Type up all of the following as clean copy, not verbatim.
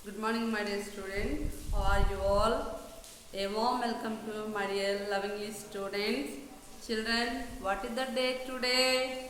Good morning, my dear students. How are you all? A warm welcome to my dear lovingly students. Children, what is the date today?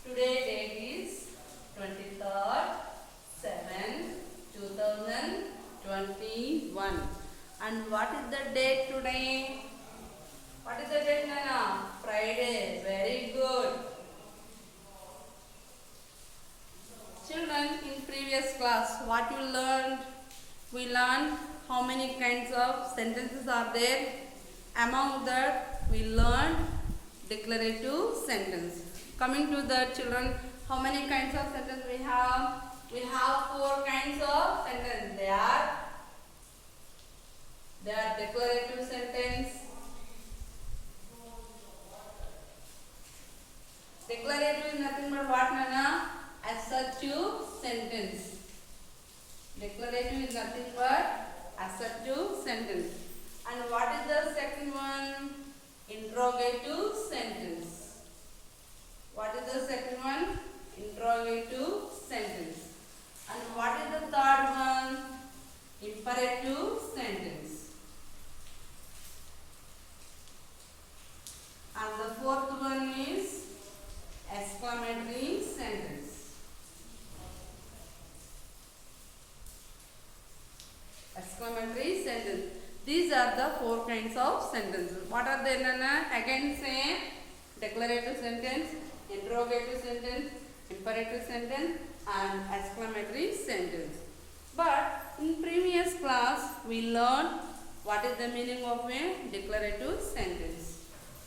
Today date is 23rd 7 2021. And what is the date today? What is the date, Nana? Friday. Very good. Children, in previous class, what you learned? We learned how many kinds of sentences are there. Among that, we learned declarative sentence. Coming to the children, how many kinds of sentence we have? We have 4 kinds of sentence. They are declarative sentence. Declarative is nothing but what, Nana? Assertive sentence. Declarative is nothing but assertive sentence. And what is the second one? Interrogative sentence. What is the second one? Interrogative sentence. And what is the third one? Imperative sentence. And the fourth one is exclamatory sentence. Exclamatory sentence. These are the 4 kinds of sentences. What are they, Nana? Again say declarative sentence, interrogative sentence, imperative sentence and exclamatory sentence. But in previous class we learned what is the meaning of a declarative sentence.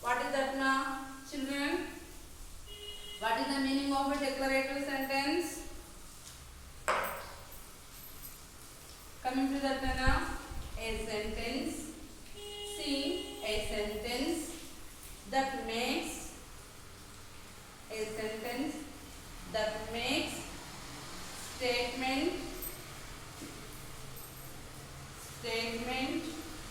What is that now, children? What is the meaning of a declarative sentence? Coming to that now, a sentence. See, a sentence that makes statement or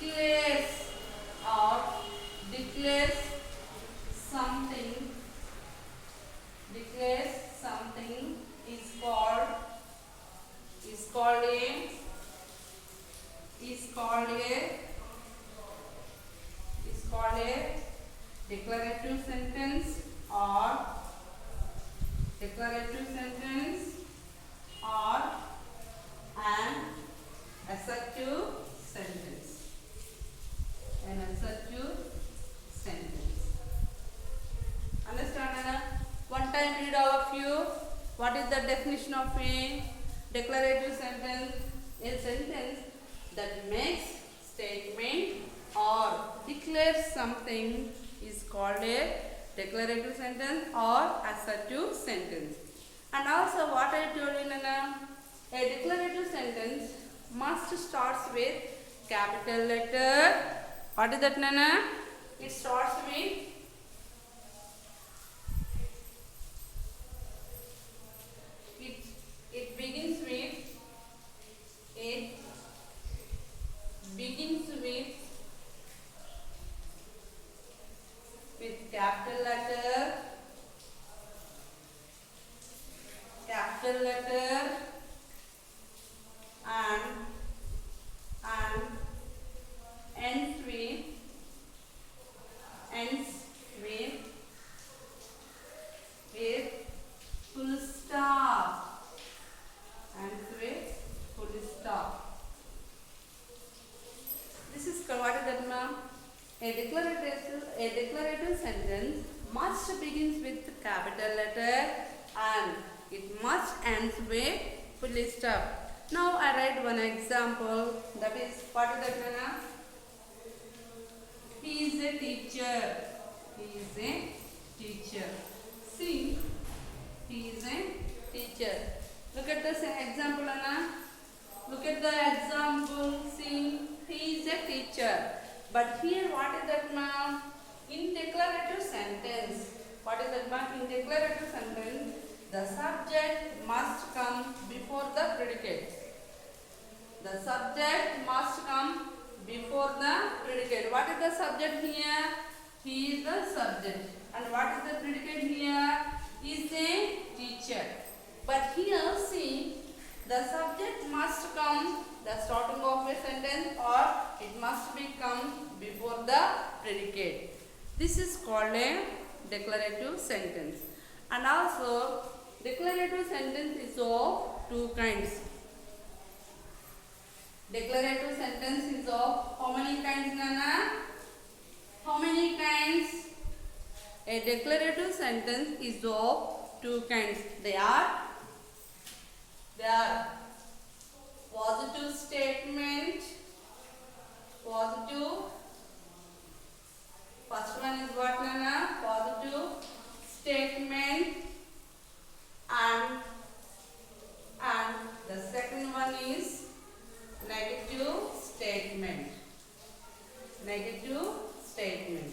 declares something is called a declarative sentence or an assertive sentence. An assertive sentence. Understand, Anna? One time read all of you. What is the definition of a declarative sentence? A sentence that makes statement or declares something is called a declarative sentence or assertive sentence. And also what I told you, Nana, a declarative sentence must starts with capital letter. What is that, Nana? It starts with it begins with capital letter and ends with full stop. This is what is that, ma'am? A declarative sentence must begins with capital letter and it must ends with full stop. Now I write one example. That is, what is that, Nana? He is a teacher. See, he is a teacher. Look at this example, Anna. Look at the example. See, he is a teacher. But here, what is that, ma'am? In declarative sentence. What is that, ma'am? In declarative sentence, the subject must come before the predicate. The subject must come before the predicate. What is the subject here? He is the subject. And what is the predicate here? must come the starting of a sentence or it must be come before the predicate. This is called a declarative sentence. And also declarative sentence is of two kinds. Declarative sentence is of how many kinds, Nana? How many kinds? A declarative sentence is of two kinds. They are positive statement. Positive. First one is what, Nana? Positive statement. And the second one is negative statement. Negative statement.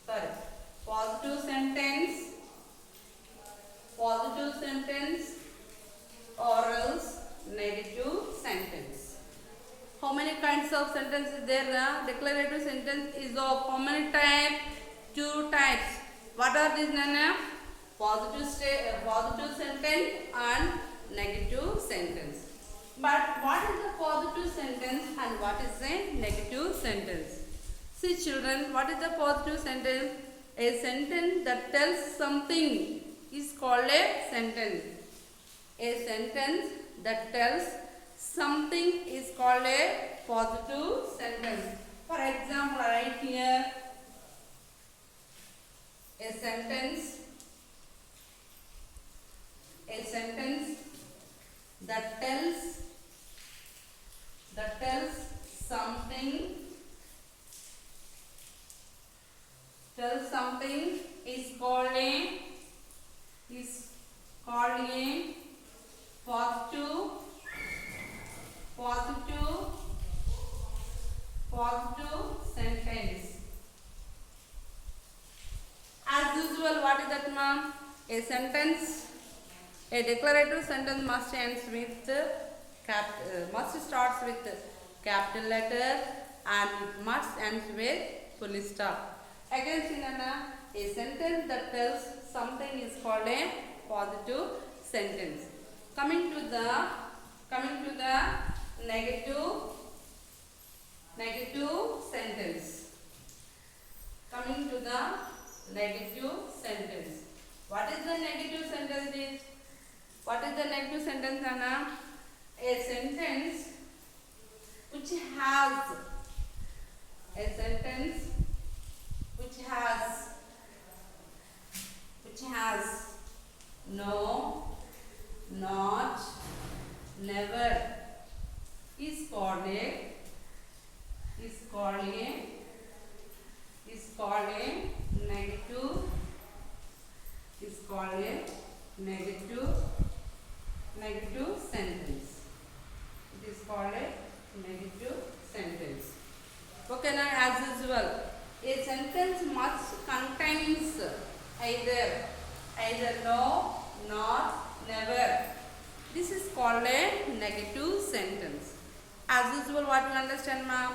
Sorry. Positive sentence or else negative sentence. How many kinds of sentence is there? Declarative sentence is of how many types? Two types. What are these, Nana? Positive sentence and negative sentence. But what is the positive sentence and what is the negative sentence? See children, what is the positive sentence? A sentence that tells something is called a sentence. A sentence that tells something is called a positive sentence. For example, right here, a sentence that tells something is called a positive sentence. As usual, what is that, ma'am? A declarative sentence must starts with capital letter and it must ends with full stop. Again, Sinana, a sentence that tells something is called a positive sentence. Coming to the negative sentence. Coming to the negative sentence. What is the negative sentence? What is the negative sentence, Anna? A sentence which has no, not, never is called a negative sentence. It is called a negative sentence. Okay, now as usual, a sentence must contains either no, not, never. This is called a negative sentence. As usual, what you understand, ma'am?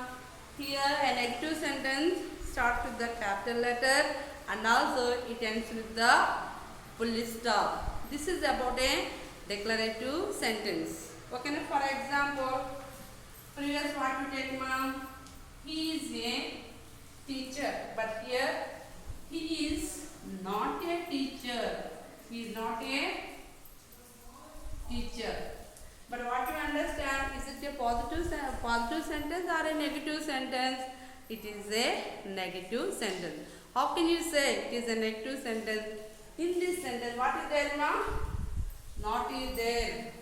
Here a negative sentence starts with the capital letter and also it ends with the full stop. This is about a declarative sentence. Okay, for example, previous what you take, ma'am? He is a teacher, but here he is not a teacher. He is not a teacher. But what you understand, is it a positive sentence or a negative sentence? It is a negative sentence. How can you say it is a negative sentence? In this sentence, what is there, ma'am? Not is there.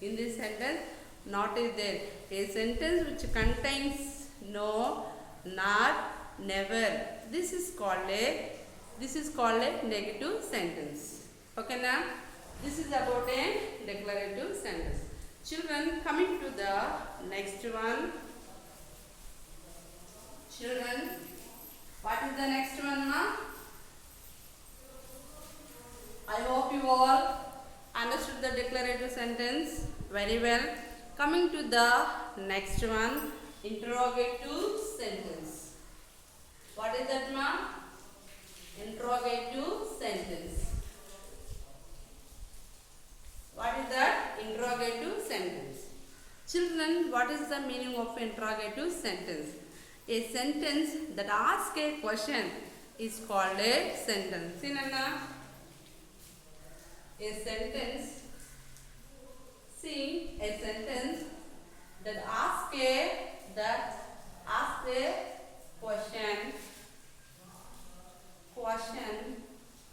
In this sentence, not is there. A sentence which contains no, not, never. This is called a negative sentence. Okay, now this is about a declarative sentence. Children, coming to the next one. Children, what is the next one, ma'am? I hope you all understood the declarative sentence very well. Coming to the next one, interrogative sentence. What is that, ma'am? Interrogative sentence. What is that? Interrogative sentence. Children, what is the meaning of interrogative sentence? A sentence that asks a question is called a sentence. See, Nana? A sentence that asks a question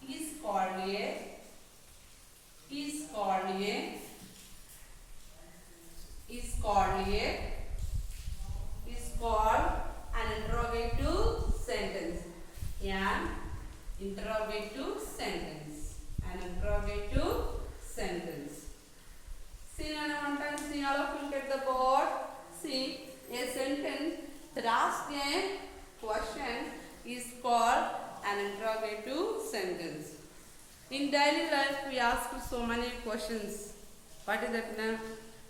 is called an interrogative sentence. An interrogative sentence. See, one time, see, all of you look at the board. See, a sentence that asks a question is called an interrogative sentence. In daily life, we ask so many questions. What is that name?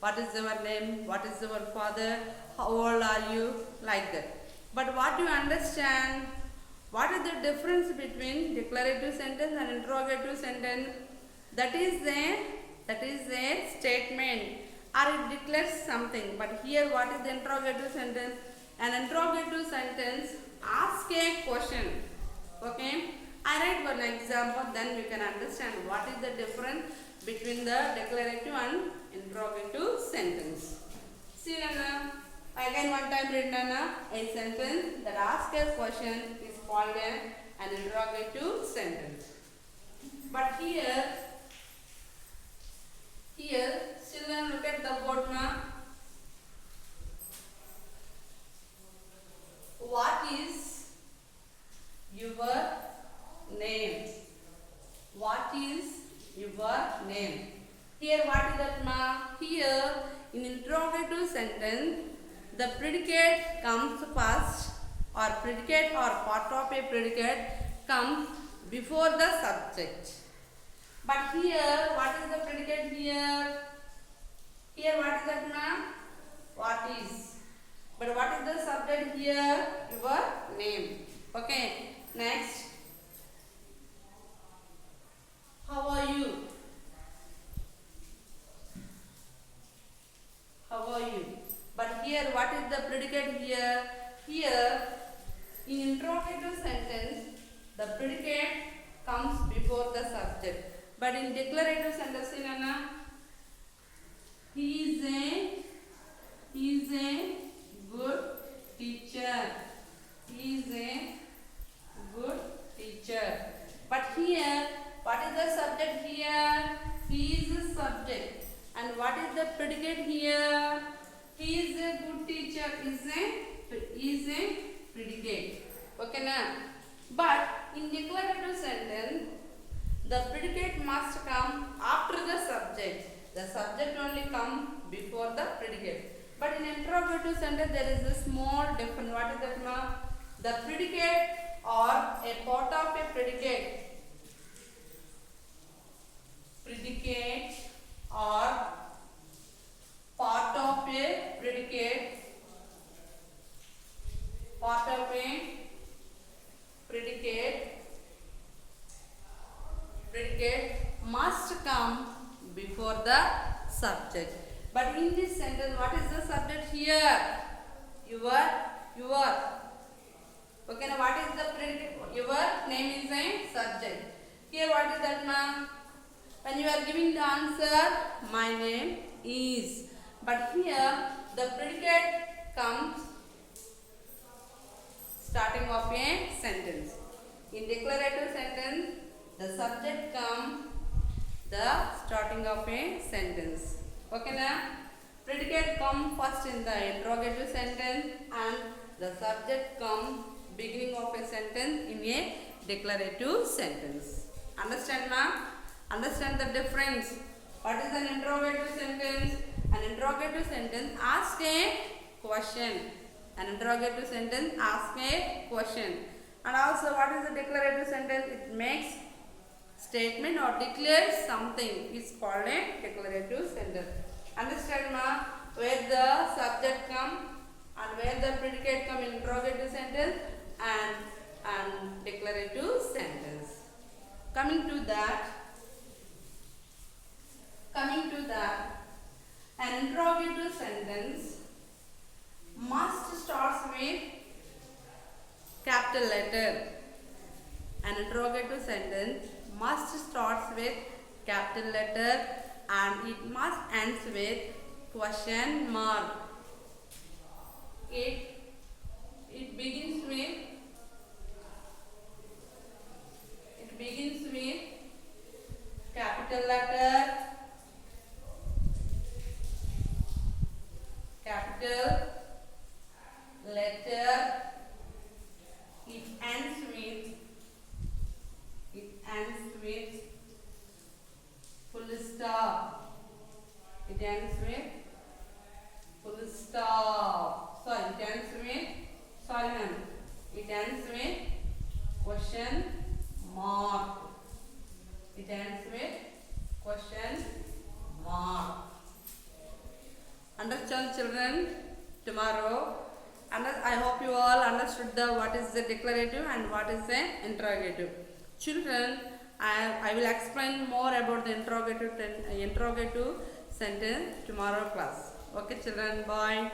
What is your name? What is your father? How old are you? Like that. But what do you understand? What is the difference between declarative sentence and interrogative sentence? That is a statement, or it declares something. But here, what is the interrogative sentence? An interrogative sentence asks a question. Okay? I write one example, then we can understand what is the difference between the declarative and interrogative sentence. See, Nana, again one time read, Nana. A sentence that asks a question is called an interrogative sentence. But here, children, look at the board now. What is your name? What is your name? Here, what is that, ma? Here, in interrogative sentence, the predicate comes first, or predicate or part of a predicate comes before the subject. But here, what is the predicate here? Here, what is that, ma'am? What is? But what is the subject here? Your name. Okay. Next. How are you? How are you? But here, what is the predicate here? Here, in interrogative sentence, the predicate comes before the subject. But in declarative sentence, Nana, he is a good teacher. He is a good teacher. But here, what is the subject here? He is a subject. And what is the predicate here? He is a good teacher. Is a predicate. Okay, na? But in declarative sentence, the predicate must come after the subject. The subject only comes before the predicate. But in interrogative sentence, there is a small difference. What is that, ma'am? The predicate or a part of a predicate. Predicate or part of a predicate. Part of a predicate must come before the subject. But in this sentence, what is the subject here? Your. Okay, now what is the predicate? Your name is a subject. Here, what is that, ma'am? When you are giving the answer, my name is. But here, the predicate comes starting of a sentence. In declarative sentence, the subject comes the starting of a sentence. Okay, na? Predicate come first in the interrogative sentence and the subject comes beginning of a sentence in a declarative sentence. Understand, ma'am? Understand the difference. What is an interrogative sentence? An interrogative sentence asks a question. An interrogative sentence asks a question. And also, what is the declarative sentence? It makes statement or declares something. It's called a declarative sentence. Understand, ma? Where the subject come and where the predicate come in interrogative sentence and declarative sentence. Coming to that, An interrogative sentence must start with capital letter. An interrogative sentence must start with capital letter and it must end with question mark. It begins with capital letter, capital letter. It ends with full stop. It ends with full stop. Sorry, it ends with it ends with question mark. It ends with question mark. Understand, children? Tomorrow, I hope you all understood what is the declarative and what is the interrogative. Children, I will explain more about the interrogative sentence tomorrow class. Okay, children, bye.